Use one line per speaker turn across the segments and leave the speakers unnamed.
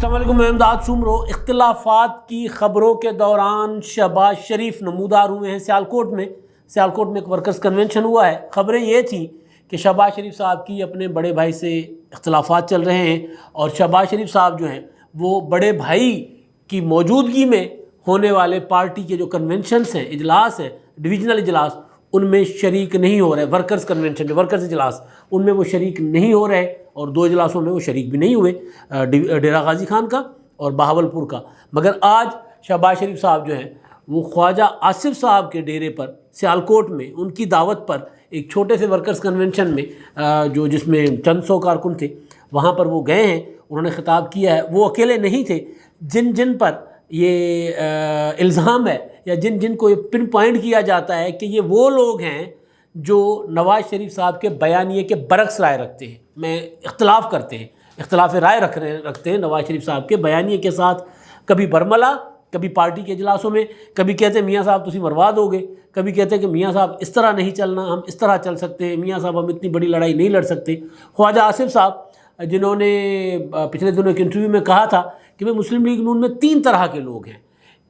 السلام علیکم، میں امداد سومرو۔ اختلافات کی خبروں کے دوران شہباز شریف نمودار ہوئے ہیں سیالکوٹ میں ایک ورکرز کنونشن ہوا ہے۔ خبریں یہ تھیں کہ شہباز شریف صاحب کی اپنے بڑے بھائی سے اختلافات چل رہے ہیں، اور شہباز شریف صاحب جو ہیں وہ بڑے بھائی کی موجودگی میں ہونے والے پارٹی کے جو کنونشنز ہیں، اجلاس ہیں، ڈویژنل اجلاس، ان میں شریک نہیں ہو رہے۔ ورکرز کنونشن جو ورکرز اجلاس، ان میں وہ شریک نہیں ہو رہے، اور 2 اجلاسوں میں وہ شریک بھی نہیں ہوئے، ڈیرہ غازی خان کا اور بہاولپور کا۔ مگر آج شہباز شریف صاحب جو ہیں وہ خواجہ آصف صاحب کے ڈیرے پر سیالکوٹ میں ان کی دعوت پر ایک چھوٹے سے ورکرز کنونشن میں جس میں چند سو کارکن تھے، وہاں پر وہ گئے ہیں، انہوں نے خطاب کیا ہے۔ وہ اکیلے نہیں تھے، جن پر یہ الزام ہے یا جن کو یہ پن پوائنٹ کیا جاتا ہے کہ یہ وہ لوگ ہیں جو نواز شریف صاحب کے بیانیے کے برعکس رائے رکھتے ہیں، اختلاف رائے رکھتے ہیں نواز شریف صاحب کے بیانیے کے ساتھ، کبھی برملا، کبھی پارٹی کے اجلاسوں میں، کبھی کہتے ہیں میاں صاحب تسی مروا دو گے، کبھی کہتے ہیں کہ میاں صاحب اس طرح نہیں چلنا، ہم اس طرح چل سکتے ہیں، میاں صاحب ہم اتنی بڑی لڑائی نہیں لڑ سکتے۔ خواجہ آصف صاحب جنہوں نے پچھلے دنوں ایک انٹرویو میں کہا تھا کہ میں مسلم لیگ نون میں 3 طرح کے لوگ ہیں،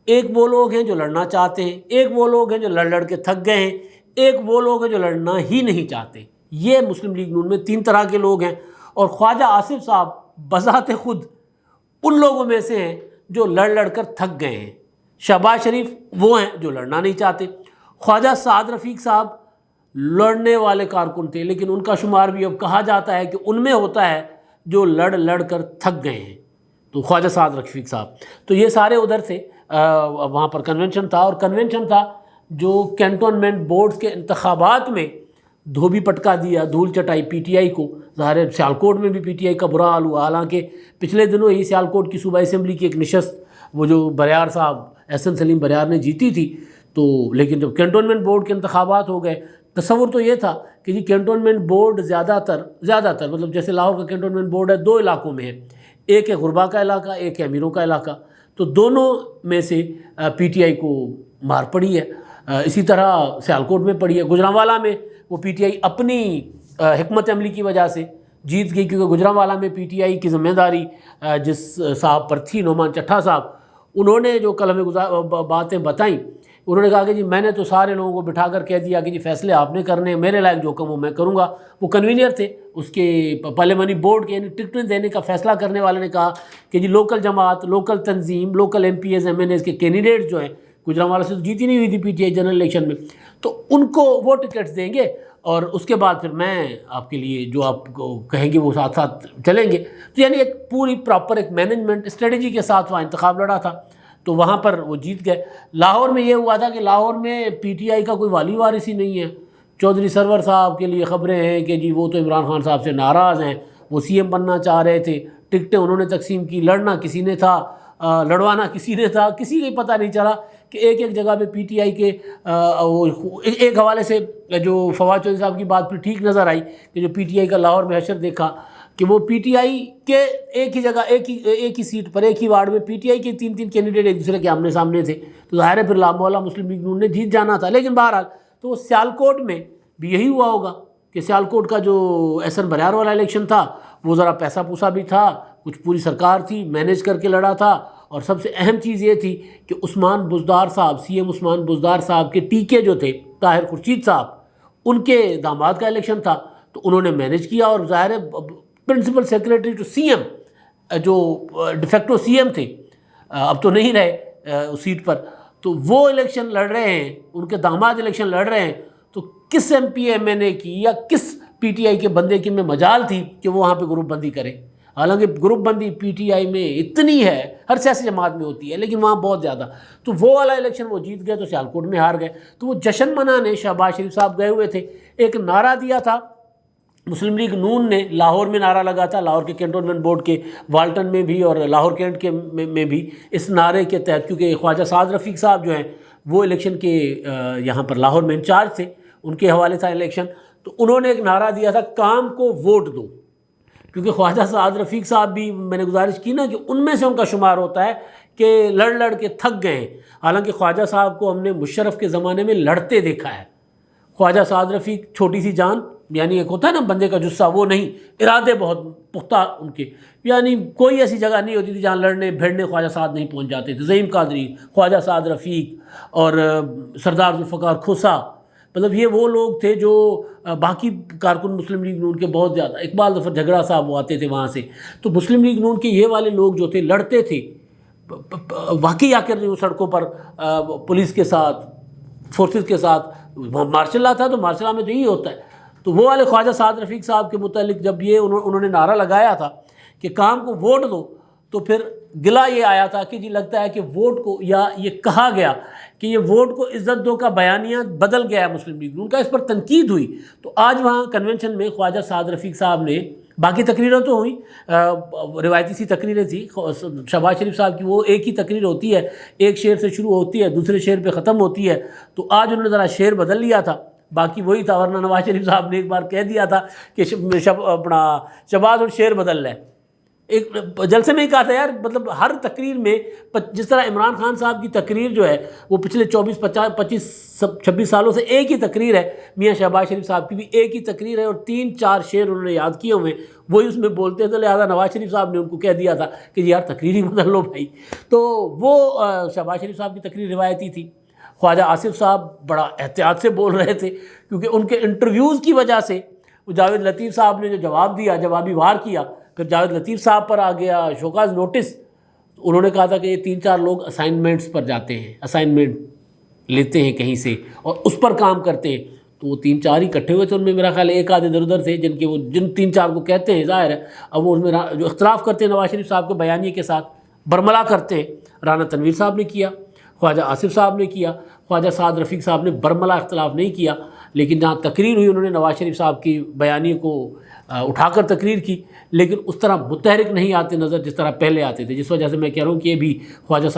ایک وہ لوگ ہیں جو لڑنا چاہتے ہیں، ایک وہ لوگ ہیں جو لڑ کے تھک گئے ہیں، ایک وہ لوگ ہیں جو لڑنا ہی نہیں چاہتے۔ یہ مسلم لیگ نون میں 3 طرح کے لوگ ہیں، اور خواجہ آصف صاحب بذات خود ان لوگوں میں سے ہیں جو لڑ کر تھک گئے ہیں۔ شہباز شریف وہ ہیں جو لڑنا نہیں چاہتے۔ خواجہ سعد رفیق صاحب لڑنے والے کارکن تھے، لیکن ان کا شمار بھی اب کہا جاتا ہے کہ ان میں ہوتا ہے جو لڑ کر تھک گئے ہیں، تو خواجہ سعد رفیق صاحب تو یہ سارے ادھر تھے۔ وہاں پر کنونشن تھا جو کینٹونمنٹ بورڈز کے انتخابات میں دھوبی پٹکا دیا، دھول چٹائی پی ٹی آئی کو۔ ظاہر ہے سیالکوٹ میں بھی پی ٹی آئی کا برا حال ہوا، حالانکہ پچھلے دنوں ہی سیالکوٹ کی صوبائی اسمبلی کی ایک نشست وہ جو بریار صاحب احسن سلیم بریار نے جیتی تھی، تو لیکن جب کینٹونمنٹ بورڈ کے انتخابات ہو گئے، تصور تو یہ تھا کہ جی کینٹونمنٹ بورڈ زیادہ تر مطلب جیسے لاہور کا کینٹونمنٹ بورڈ ہے 2 علاقوں میں ہے، ایک ہے غربا کا علاقہ، ایک ہے امیروں کا علاقہ، تو دونوں میں سے پی ٹی آئی کو مار پڑی ہے۔ اسی طرح سیالکوٹ میں پڑی ہے۔ گجرانوالہ میں وہ پی ٹی آئی اپنی حکمت عملی کی وجہ سے جیت گئی، کیونکہ گجرانوالہ میں پی ٹی آئی کی ذمہ داری جس صاحب پر تھی، نعمان چٹھا صاحب، انہوں نے جو کل ہمیں باتیں بتائیں، انہوں نے کہا کہ جی میں نے تو سارے لوگوں کو بٹھا کر کہہ دیا کہ جی فیصلے آپ نے کرنے ہیں، میرے لائق جو کم ہو میں کروں گا۔ وہ کنوینئر تھے اس کے پارلیمانی بورڈ کے، یعنی ٹکٹیں دینے کا فیصلہ کرنے والے نے کہا کہ جی لوکل جماعت، لوکل تنظیم، local M P As M N As کے کینڈیڈیٹس جو ہیں، گجرانوالہ سے تو جیتی نہیں ہوئی تھی P T I general election میں، تو ان کو وہ ٹکٹس دیں گے، اور اس کے بعد پھر میں آپ کے لیے جو آپ کو کہیں گے وہ ساتھ ساتھ چلیں گے۔ تو یعنی ایک پوری پراپر ایک مینجمنٹ اسٹریٹجی کے ساتھ وہاں انتخاب لڑا تھا، تو وہاں پر وہ جیت گئے۔ لاہور میں یہ ہوا تھا کہ لاہور میں پی ٹی آئی کا کوئی والی وارث ہی نہیں ہے۔ چودھری سرور صاحب کے لیے خبریں ہیں کہ جی وہ تو عمران خان صاحب سے ناراض ہیں، وہ سی ایم بننا چاہ رہے تھے، ٹکٹیں انہوں نے تقسیم کی، لڑنا کسی نے تھا، لڑوانا کسی نے تھا، کسی کو پتہ نہیں چلا کہ ایک جگہ پہ پی ٹی آئی کے ایک حوالے سے جو فواد چودھری صاحب کی بات پھر ٹھیک نظر آئی کہ جو پی ٹی آئی کا لاہور میں حشر دیکھا کہ وہ پی ٹی آئی کے ایک ہی جگہ ایک ہی سیٹ پر ایک ہی وارڈ میں پی ٹی آئی کے 3 کینڈیڈیٹ ایک دوسرے کے آمنے سامنے تھے، تو ظاہر ہے پھر لاموالہ مسلم لیگ نون نے جیت جانا تھا۔ لیکن بہرحال تو وہ سیالکوٹ میں بھی یہی ہوا ہوگا کہ سیالکوٹ کا جو احسن بریار والا الیکشن تھا وہ ذرا پیسہ پوسا بھی تھا، کچھ پوری سرکار تھی، مینیج کر کے لڑا تھا، اور سب سے اہم چیز یہ تھی کہ عثمان بزدار صاحب، سی ایم عثمان بزدار صاحب کے ٹیکے جو تھے طاہر خورشید صاحب، ان کے داماد کا الیکشن تھا، تو انہوں نے مینیج کیا، اور ظاہر ہے principal secretary to C M جو ڈیفیکٹو سی ایم تھے، اب تو نہیں رہے اس سیٹ پر، تو وہ الیکشن لڑ رہے ہیں، ان کے داماد الیکشن لڑ رہے ہیں، تو کس ایم پی ایم این اے کی یا کس پی ٹی آئی کے بندے کی میں مجال تھی کہ وہ وہاں پہ گروپ بندی کرے؟ حالانکہ گروپ بندی پی ٹی آئی میں اتنی ہے، ہر سیاسی جماعت میں ہوتی ہے، لیکن وہاں بہت زیادہ، تو وہ والا الیکشن وہ جیت گئے، تو سیالکوٹ میں ہار گئے۔ تو وہ جشن منانے شہباز شریف صاحب گئے ہوئے تھے، ایک نعرہ دیا تھا مسلم لیگ نون نے، لاہور میں نعرہ لگا تھا، لاہور کے کینٹونمنٹ بورڈ کے والٹن میں بھی اور لاہور کینٹ کے میں بھی، اس نعرے کے تحت، کیونکہ خواجہ سعد رفیق صاحب جو ہیں وہ الیکشن کے یہاں پر لاہور میں انچارج تھے، ان کے حوالے تھا الیکشن، تو انہوں نے ایک نعرہ دیا تھا کام کو ووٹ دو، کیونکہ خواجہ سعد رفیق صاحب بھی، میں نے گزارش کی نا کہ ان میں سے ان کا شمار ہوتا ہے کہ لڑ کے تھک گئے ہیں۔ حالانکہ خواجہ صاحب کو ہم نے مشرف کے زمانے میں لڑتے دیکھا ہے۔ خواجہ سعد رفیق چھوٹی سی جان، یعنی ایک ہوتا ہے نا بندے کا جسہ، وہ نہیں، ارادے بہت پختہ ان کے، یعنی کوئی ایسی جگہ نہیں ہوتی تھی جہاں لڑنے بھیڑنے خواجہ سعد نہیں پہنچ جاتے تھے. زعیم قادری، خواجہ سعد رفیق اور سردار ذوالفقار کھوسا، مطلب یہ وہ لوگ تھے جو باقی کارکن مسلم لیگ نون کے بہت زیادہ، اقبال ظفر جھگڑا صاحب وہ آتے تھے وہاں سے. تو مسلم لیگ نون کے یہ والے لوگ جو تھے لڑتے تھے واقعی، آ کر سڑکوں پر پولیس کے ساتھ، فورسز کے ساتھ. مارشل لا تھا تو مارشل لا میں تو یہی ہوتا ہے. تو وہ والے خواجہ سعد رفیق صاحب کے متعلق جب یہ انہوں نے نعرہ لگایا تھا کہ کام کو ووٹ دو، تو پھر گلہ یہ آیا تھا کہ جی لگتا ہے کہ ووٹ کو، یا یہ کہا گیا کہ یہ ووٹ کو عزت دو کا بیانیہ بدل گیا ہے مسلم لیگ نون کا. اس پر تنقید ہوئی. تو آج وہاں کنونشن میں خواجہ سعد رفیق صاحب نے، باقی تقریریں تو ہوئیں، روایتی سی تقریریں تھیں. شہباز شریف صاحب کی وہ ایک ہی تقریر ہوتی ہے، ایک شعر سے شروع ہوتی ہے دوسرے شعر پہ ختم ہوتی ہے. تو آج انہوں نے ذرا شعر بدل لیا تھا، باقی وہی تھا. ورنہ نواز شریف صاحب نے ایک بار کہہ دیا تھا کہ اپنا شہباز اور شعر بدل ہے. ایک جلسے میں ہی کہا تھا یار، مطلب ہر تقریر میں، جس طرح عمران خان صاحب کی تقریر جو ہے وہ پچھلے 26 سالوں سے ایک ہی تقریر ہے، میاں شہباز شریف صاحب کی بھی ایک ہی تقریر ہے اور 3-4 شعر انہوں نے یاد کیے ہوئے، وہی اس میں بولتے ہیں. تو لہٰذا نواز شریف صاحب نے ان کو کہہ دیا تھا کہ یار تقریر ہی بدل لو بھائی. تو وہ شہباز شریف صاحب کی تقریر روایتی تھی. خواجہ آصف صاحب بڑا احتیاط سے بول رہے تھے کیونکہ ان کے انٹرویوز کی وجہ سے وہ جاوید لطیف صاحب نے جو جواب دیا، جوابی وار کیا، پھر جاوید لطیف صاحب پر آ گیا شوکاز نوٹس. انہوں نے کہا تھا کہ یہ 3-4 لوگ اسائنمنٹس پر جاتے ہیں، اسائنمنٹ لیتے ہیں کہیں سے اور اس پر کام کرتے ہیں. تو وہ 3-4 ہی اکٹھے ہوئے تھے، ان میں میرا خیال ہے ایک آدھے ادھر ادھر تھے جن 3-4 کو کہتے ہیں. ظاہر ہے اب وہ اس میں جو اختلاف کرتے ہیں نواز شریف صاحب کے بیانیے کے ساتھ، برملا کرتے ہیں. رانا تنویر صاحب نے کیا، خواجہ آصف صاحب نے کیا، خواجہ سعد رفیق صاحب نے برملا اختلاف نہیں کیا. لیکن جہاں تقریر ہوئی انہوں نے نواز شریف صاحب کی بیانیے کو اٹھا کر تقریر کی، لیکن اس طرح متحرک نہیں آتے نظر جس طرح پہلے آتے تھے. جس وجہ سے میں کہہ رہا ہوں کہ یہ بھی خواجہ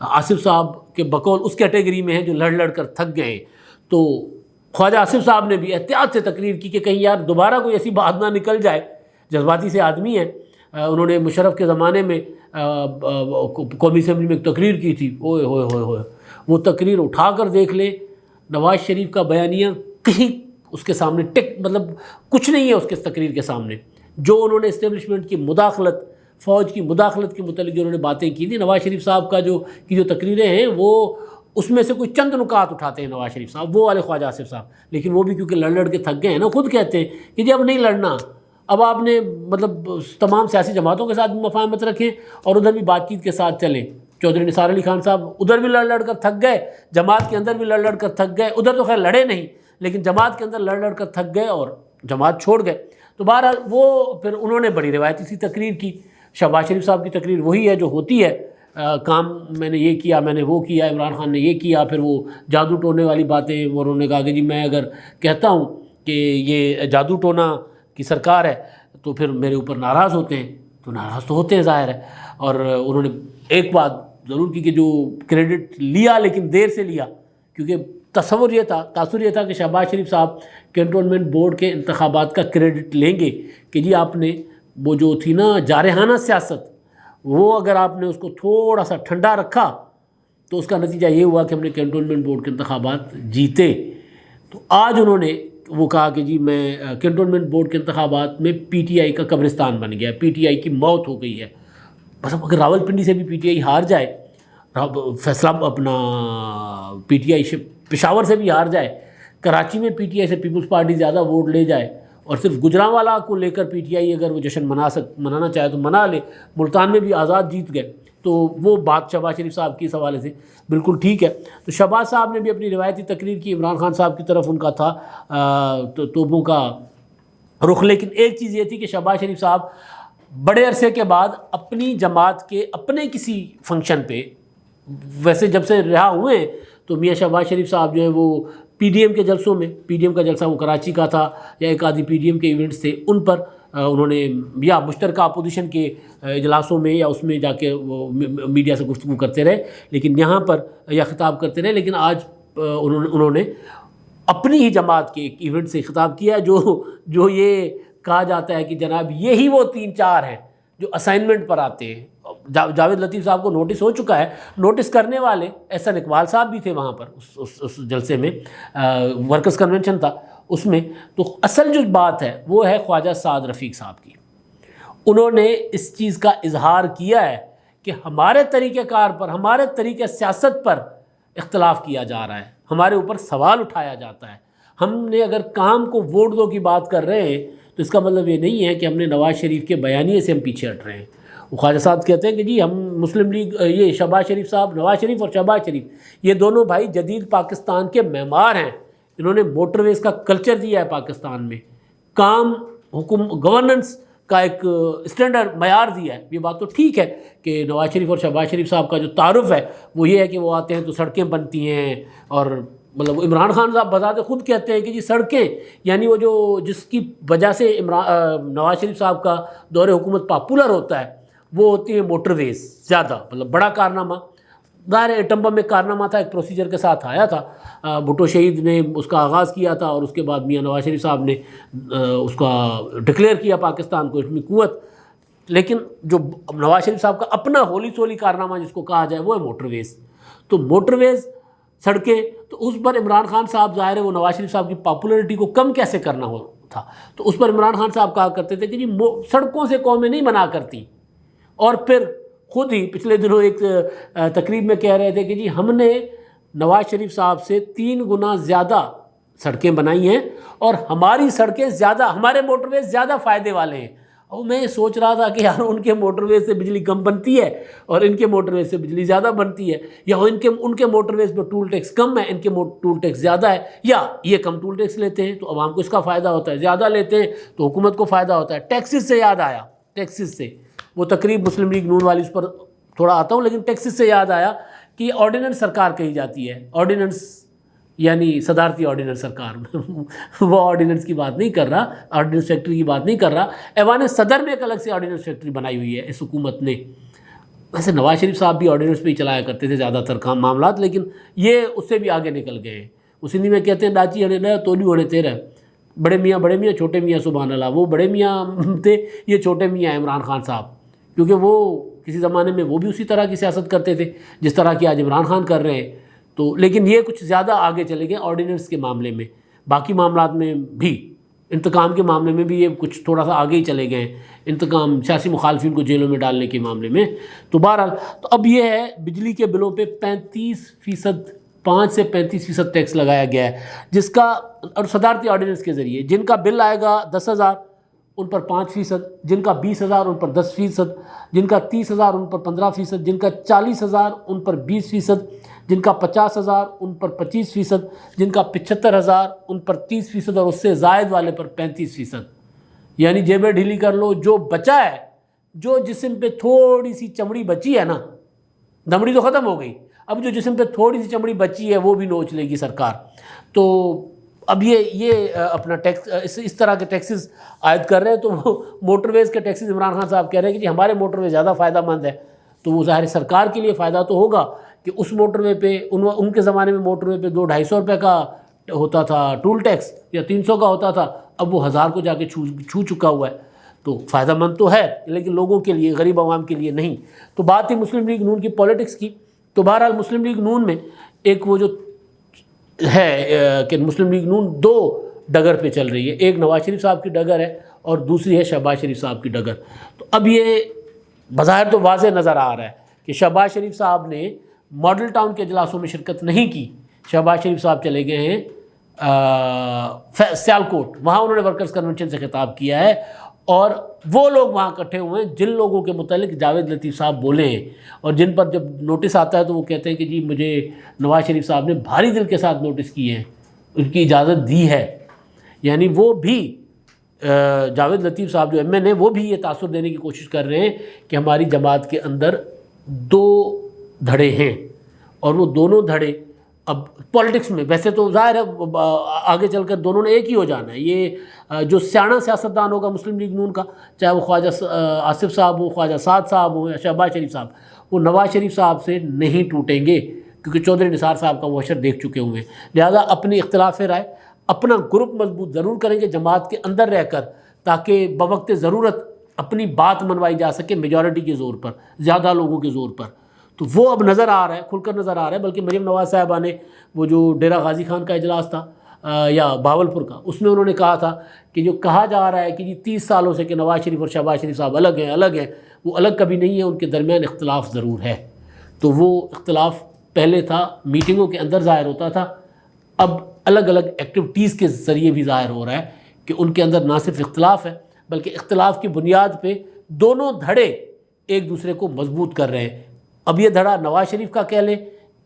آصف صاحب کے بقول اس کیٹیگری میں ہیں جو لڑ کر تھک گئے. تو خواجہ آصف صاحب نے بھی احتیاط سے تقریر کی کہ کہیں یار دوبارہ کوئی ایسی بات نہ نکل جائے. جذباتی سے آدمی ہیں. انہوں نے مشرف کے زمانے میں قومی اسمبلی میں ایک تقریر کی تھی، اوئے ہوئے ہوئے ہوئے، وہ تقریر اٹھا کر دیکھ لیں، نواز شریف کا بیانیہ کہیں اس کے سامنے مطلب کچھ نہیں ہے اس کے تقریر کے سامنے. جو انہوں نے اسٹیبلشمنٹ کی مداخلت، فوج کی مداخلت کے متعلق جو انہوں نے باتیں کی تھیں، نواز شریف صاحب کا جو تقریریں ہیں وہ اس میں سے کوئی چند نکات اٹھاتے ہیں نواز شریف صاحب، وہ والے خواجہ آصف صاحب. لیکن وہ بھی کیونکہ لڑ کے تھک گئے ہیں نا، خود کہتے ہیں کہ جی اب نہیں لڑنا، اب آپ نے مطلب تمام سیاسی جماعتوں کے ساتھ بھی مفاہمت رکھیں اور ادھر بھی بات چیت کے ساتھ چلیں. چودھری نثار علی خان صاحب ادھر بھی لڑ کر تھک گئے، جماعت کے اندر بھی لڑ کر تھک گئے. ادھر تو خیر لڑے نہیں لیکن جماعت کے اندر لڑ کر تھک گئے اور جماعت چھوڑ گئے. تو بہرحال وہ پھر انہوں نے بڑی روایتی سی تقریر کی. شہباز شریف صاحب کی تقریر وہی ہے جو ہوتی ہے، کام میں نے یہ کیا، میں نے وہ کیا، عمران خان نے یہ کیا. پھر وہ جادو ٹونے والی باتیں، اور انہوں نے کہا کہ جی میں اگر کہتا ہوں کہ یہ جادو ٹونا کی سرکار ہے تو پھر میرے اوپر ناراض ہوتے ہیں. تو ناراض تو ہوتے ہیں ظاہر ہے. اور انہوں نے ایک بات ضرور کی کہ جو کریڈٹ لیا لیکن دیر سے لیا، کیونکہ تاثر یہ تھا کہ شہباز شریف صاحب کنٹونمنٹ بورڈ کے انتخابات کا کریڈٹ لیں گے کہ جی آپ نے وہ جو تھی نا جارحانہ سیاست، وہ اگر آپ نے اس کو تھوڑا سا ٹھنڈا رکھا تو اس کا نتیجہ یہ ہوا کہ ہم نے کنٹونمنٹ بورڈ کے انتخابات جیتے. تو آج انہوں نے وہ کہا کہ جی میں کنٹونمنٹ بورڈ کے انتخابات میں پی ٹی آئی کا قبرستان بن گیا، پی ٹی آئی کی موت ہو گئی ہے. بس اب اگر راولپنڈی سے بھی پی ٹی آئی ہار جائے، فیصلہ اپنا پی ٹی آئی پشاور سے بھی ہار جائے، کراچی میں پی ٹی آئی سے پیپلز پارٹی زیادہ ووٹ لے جائے اور صرف گجرانوالہ کو لے کر پی ٹی آئی اگر وہ جشن منانا چاہے تو منا لے، ملتان میں بھی آزاد جیت گئے، تو وہ بات شہباز شریف صاحب کی اس حوالے سے بالکل ٹھیک ہے. تو شہباز صاحب نے بھی اپنی روایتی تقریر کی، عمران خان صاحب کی طرف ان کا تھا توپوں کا رخ. لیکن ایک چیز یہ تھی کہ شہباز شریف صاحب بڑے عرصے کے بعد اپنی جماعت کے اپنے کسی فنکشن پہ، ویسے جب سے رہا ہوئے ہیں تو میاں شہباز شریف صاحب جو ہے وہ پی ڈی ایم کے جلسوں میں، پی ڈی ایم کا جلسہ وہ کراچی کا تھا یا ایک آدھی پی ڈی ایم کے ایونٹس تھے، ان پر انہوں نے یا مشترکہ اپوزیشن کے اجلاسوں میں یا اس میں جا کے وہ میڈیا سے گفتگو کرتے رہے، لیکن یہاں پر یا خطاب کرتے رہے. لیکن آج انہوں نے اپنی ہی جماعت کے ایک ایونٹ سے خطاب کیا جو یہ کہا جاتا ہے کہ جناب یہی وہ 3-4 ہیں جو اسائنمنٹ پر آتے ہیں. جاوید لطیف صاحب کو نوٹس ہو چکا ہے. نوٹس کرنے والے احسن اقبال صاحب بھی تھے وہاں پر اس جلسے میں، ورکرز کنونشن تھا، اس میں. تو اصل جو بات ہے وہ ہے خواجہ سعد رفیق صاحب کی. انہوں نے اس چیز کا اظہار کیا ہے کہ ہمارے طریقہ کار پر، ہمارے طریقہ سیاست پر اختلاف کیا جا رہا ہے، ہمارے اوپر سوال اٹھایا جاتا ہے. ہم نے اگر کام کو ووٹ دو کی بات کر رہے ہیں تو اس کا مطلب یہ نہیں ہے کہ ہم نے نواز شریف کے بیانیے سے ہم پیچھے ہٹ رہے ہیں. وہ خواجہ صاحب کہتے ہیں کہ جی ہم مسلم لیگ، یہ شہباز شریف صاحب، نواز شریف اور شہباز شریف، یہ دونوں بھائی جدید پاکستان کے معمار ہیں. انہوں نے موٹر ویز کا کلچر دیا ہے پاکستان میں، کام گورننس کا ایک اسٹینڈرڈ معیار دیا ہے. یہ بات تو ٹھیک ہے کہ نواز شریف اور شہباز شریف صاحب کا جو تعارف ہے وہ یہ ہے کہ وہ آتے ہیں تو سڑکیں بنتی ہیں، اور مطلب عمران خان صاحب بذات خود کہتے ہیں کہ جی سڑکیں، یعنی وہ جو جس کی وجہ سے نواز شریف صاحب کا دور حکومت پاپولر ہوتا ہے وہ ہوتی ہیں موٹر ویز زیادہ، مطلب بڑا کارنامہ. ظاہر ایٹم بم میں کارنامہ تھا، ایک پروسیجر کے ساتھ آیا تھا. بھٹو شہید نے اس کا آغاز کیا تھا اور اس کے بعد میاں نواز شریف صاحب نے اس کا ڈکلیئر کیا پاکستان کو اتنی قوت. لیکن جو نواز شریف صاحب کا اپنا ہولی سولی کارنامہ جس کو کہا جائے وہ ہے موٹر ویز. تو موٹر ویز، سڑکیں، تو اس پر عمران خان صاحب ظاہر ہے وہ نواز شریف صاحب کی پاپولرٹی کو کم کیسے کرنا ہو تھا، تو اس پر عمران خان صاحب کہا کرتے تھے کہ جی سڑکوں سے قومیں نہیں بنا کرتی. اور پھر خود ہی پچھلے دنوں ایک تقریب میں کہہ رہے تھے کہ جی ہم نے نواز شریف صاحب سے 3 گنا زیادہ سڑکیں بنائی ہیں اور ہماری سڑکیں زیادہ، ہمارے موٹر ویز زیادہ فائدے والے ہیں. اور میں سوچ رہا تھا کہ یار ان کے موٹر ویز سے بجلی کم بنتی ہے اور ان کے موٹر ویز سے بجلی زیادہ بنتی ہے، یا ان کے موٹر ویز پہ ٹول ٹیکس کم ہے، ان کے ٹول ٹیکس زیادہ ہے، یا یہ کم ٹول ٹیکس لیتے ہیں تو عوام کو اس کا فائدہ ہوتا ہے، زیادہ لیتے ہیں تو حکومت کو فائدہ ہوتا ہے. ٹیکسز سے یاد آیا، ٹیکسز سے وہ تقریب مسلم لیگ نون والی، اس پر تھوڑا آتا ہوں، لیکن ٹیکسز سے یاد آیا کہ یہ آرڈیننس سرکار کہی جاتی ہے. آرڈیننس یعنی صدارتی آرڈیننس سرکار وہ آرڈیننس کی بات نہیں کر رہا، آرڈیننس فیکٹری کی بات نہیں کر رہا. ایوان صدر میں ایک الگ سے آرڈیننس فیکٹری بنائی ہوئی ہے اس حکومت نے. ویسے نواز شریف صاحب بھی آرڈیننس پہ ہی چلایا کرتے تھے زیادہ تر کام معاملات، لیکن یہ اس سے بھی آگے نکل گئے ہیں. اس ہندی میں کہتے ہیں ڈاچی ہڑے نہ تولی ہونے تیرا، بڑے میاں چھوٹے میاں سبحان اللہ. وہ بڑے میاں تھے، یہ چھوٹے میاں عمران خان صاحب، کیونکہ وہ کسی زمانے میں وہ بھی اسی طرح کی سیاست کرتے تھے جس طرح کی آج عمران خان کر رہے ہیں. تو لیکن یہ کچھ زیادہ آگے چلے گئے آرڈیننس کے معاملے میں. باقی معاملات میں بھی، انتقام کے معاملے میں بھی یہ کچھ تھوڑا سا آگے ہی چلے گئے ہیں، انتقام سیاسی مخالفین کو جیلوں میں ڈالنے کے معاملے میں. تو بہرحال تو اب یہ ہے بجلی کے بلوں پہ 35%، 5 سے 35% ٹیکس لگایا گیا ہے، جس کا اور صدارتی آرڈیننس کے ذریعے جن کا بل آئے گا 10,000 ان پر 5%، جن کا 20,000 ان پر 10%، جن کا 30,000 ان پر 15%، جن کا 40,000 ان پر 20%، جن کا 50,000 ان پر 25%، جن کا 75,000 ان پر 30%، اور اس سے زائد والے پر 35%. یعنی جیبیں ڈھیلی کر لو، جو بچا ہے، جو جسم پہ تھوڑی سی چمڑی بچی ہے نا، دمڑی تو ختم ہو گئی، اب جو جسم پہ تھوڑی سی چمڑی بچی ہے وہ بھی نوچ لے گی سرکار. تو اب یہ اپنا ٹیکس اس طرح کے ٹیکسز عائد کر رہے ہیں. تو وہ موٹر ویز کے ٹیکسز عمران خان صاحب کہہ رہے ہیں کہ جی ہمارے موٹر وے زیادہ فائدہ مند ہے. تو وہ ظاہر سرکار کے لیے فائدہ تو ہوگا کہ اس موٹر وے پہ ان کے زمانے میں موٹر وے پہ 200-250 روپے کا ہوتا تھا ٹول ٹیکس، یا 300 کا ہوتا تھا، اب وہ 1000 کو جا کے چھو چکا ہوا ہے. تو فائدہ مند تو ہے لیکن لوگوں کے لیے، غریب عوام کے لیے نہیں. تو بات تھی مسلم لیگ نون کی پولیٹکس کی. تو بہرحال مسلم لیگ نون میں ایک وہ جو ہے کہ مسلم لیگ نون 2 ڈگر پہ چل رہی ہے، ایک نواز شریف صاحب کی ڈگر ہے اور دوسری ہے شہباز شریف صاحب کی ڈگر. تو اب یہ بظاہر تو واضح نظر آ رہا ہے کہ شہباز شریف صاحب نے ماڈل ٹاؤن کے اجلاسوں میں شرکت نہیں کی. شہباز شریف صاحب چلے گئے ہیں سیالکوٹ، وہاں انہوں نے ورکرز کنونشن سے خطاب کیا ہے، اور وہ لوگ وہاں اکٹھے ہوئے ہیں جن لوگوں کے متعلق جاوید لطیف صاحب بولے ہیں، اور جن پر جب نوٹس آتا ہے تو وہ کہتے ہیں کہ جی مجھے نواز شریف صاحب نے بھاری دل کے ساتھ نوٹس کیے ہیں، ان کی اجازت دی ہے. یعنی وہ بھی جاوید لطیف صاحب جو ایم این ہے وہ بھی یہ تاثر دینے کی کوشش کر رہے ہیں کہ ہماری جماعت کے اندر 2 دھڑے ہیں، اور وہ دونوں دھڑے اب پولیٹکس میں ویسے تو ظاہر ہے آگے چل کر دونوں نے ایک ہی ہو جانا ہے. یہ جو سیاح سیاستدان ہوگا مسلم لیگ نون کا، چاہے وہ خواجہ آصف صاحب ہوں، خواجہ سعد صاحب ہوں، یا شہباز شریف صاحب، وہ نواز شریف صاحب سے نہیں ٹوٹیں گے، کیونکہ چودھری نثار صاحب کا وہ اشر دیکھ چکے ہوئے ہیں. لہذا اپنی اختلاف رائے، اپنا گروپ مضبوط ضرور کریں گے جماعت کے اندر رہ کر، تاکہ بوقت ضرورت اپنی بات منوائی جا سکے میجورٹی کے زور پر، زیادہ لوگوں کے زور پر. تو وہ اب نظر آ رہا ہے، کھل کر نظر آ رہا ہے. بلکہ مریم نواز صاحبہ نے وہ جو ڈیرہ غازی خان کا اجلاس تھا، یا بہاولپور کا، اس میں انہوں نے کہا تھا کہ جو کہا جا رہا ہے کہ 30 سالوں سے کہ نواز شریف اور شہباز شریف صاحب الگ ہیں، وہ الگ کبھی نہیں ہے، ان کے درمیان اختلاف ضرور ہے۔ تو وہ اختلاف پہلے تھا میٹنگوں کے اندر ظاہر ہوتا تھا، اب الگ الگ ایکٹیویٹیز کے ذریعے بھی ظاہر ہو رہا ہے کہ ان کے اندر نہ صرف اختلاف ہے بلکہ اختلاف کی بنیاد پہ دونوں دھڑے ایک دوسرے کو مضبوط کر رہے ہیں۔ اب یہ دھڑا نواز شریف کا کہہ لیں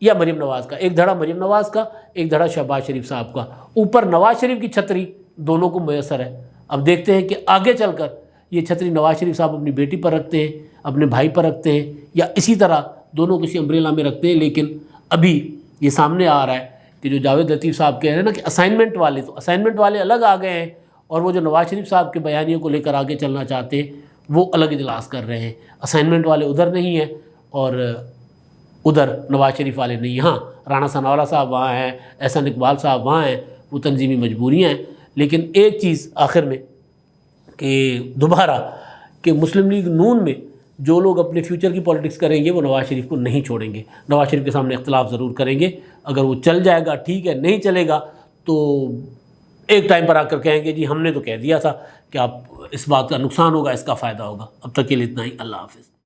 یا مریم نواز کا، ایک دھڑا مریم نواز کا، ایک دھڑا شہباز شریف صاحب کا، اوپر نواز شریف کی چھتری دونوں کو میسر ہے۔ اب دیکھتے ہیں کہ آگے چل کر یہ چھتری نواز شریف صاحب اپنی بیٹی پر رکھتے ہیں، اپنے بھائی پر رکھتے ہیں، یا اسی طرح دونوں کسی امبریلا میں رکھتے ہیں۔ لیکن ابھی یہ سامنے آ رہا ہے کہ جو جاوید لطیف صاحب کہہ رہے ہیں نا کہ اسائنمنٹ والے، تو اسائنمنٹ والے الگ آ گئے ہیں، اور وہ جو نواز شریف صاحب کے بیانیوں کو لے کر آگے چلنا چاہتے ہیں وہ الگ اجلاس کر رہے ہیں۔ اسائنمنٹ والے ادھر نہیں ہیں اور ادھر نواز شریف والے نہیں۔ ہاں، رانا ثناءاللہ صاحب وہاں ہیں، احسن اقبال صاحب وہاں ہیں، وہ تنظیمی مجبوریاں ہیں۔ لیکن ایک چیز آخر میں کہ دوبارہ کہ مسلم لیگ نون میں جو لوگ اپنے فیوچر کی پالیٹکس کریں گے وہ نواز شریف کو نہیں چھوڑیں گے، نواز شریف کے سامنے اختلاف ضرور کریں گے۔ اگر وہ چل جائے گا ٹھیک ہے، نہیں چلے گا تو ایک ٹائم پر آ کر کہیں گے جی ہم نے تو کہہ دیا تھا کہ آپ اس بات کا نقصان ہوگا، اس کا فائدہ ہوگا۔ اب تک کے لیے اتنا ہی، اللہ حافظ۔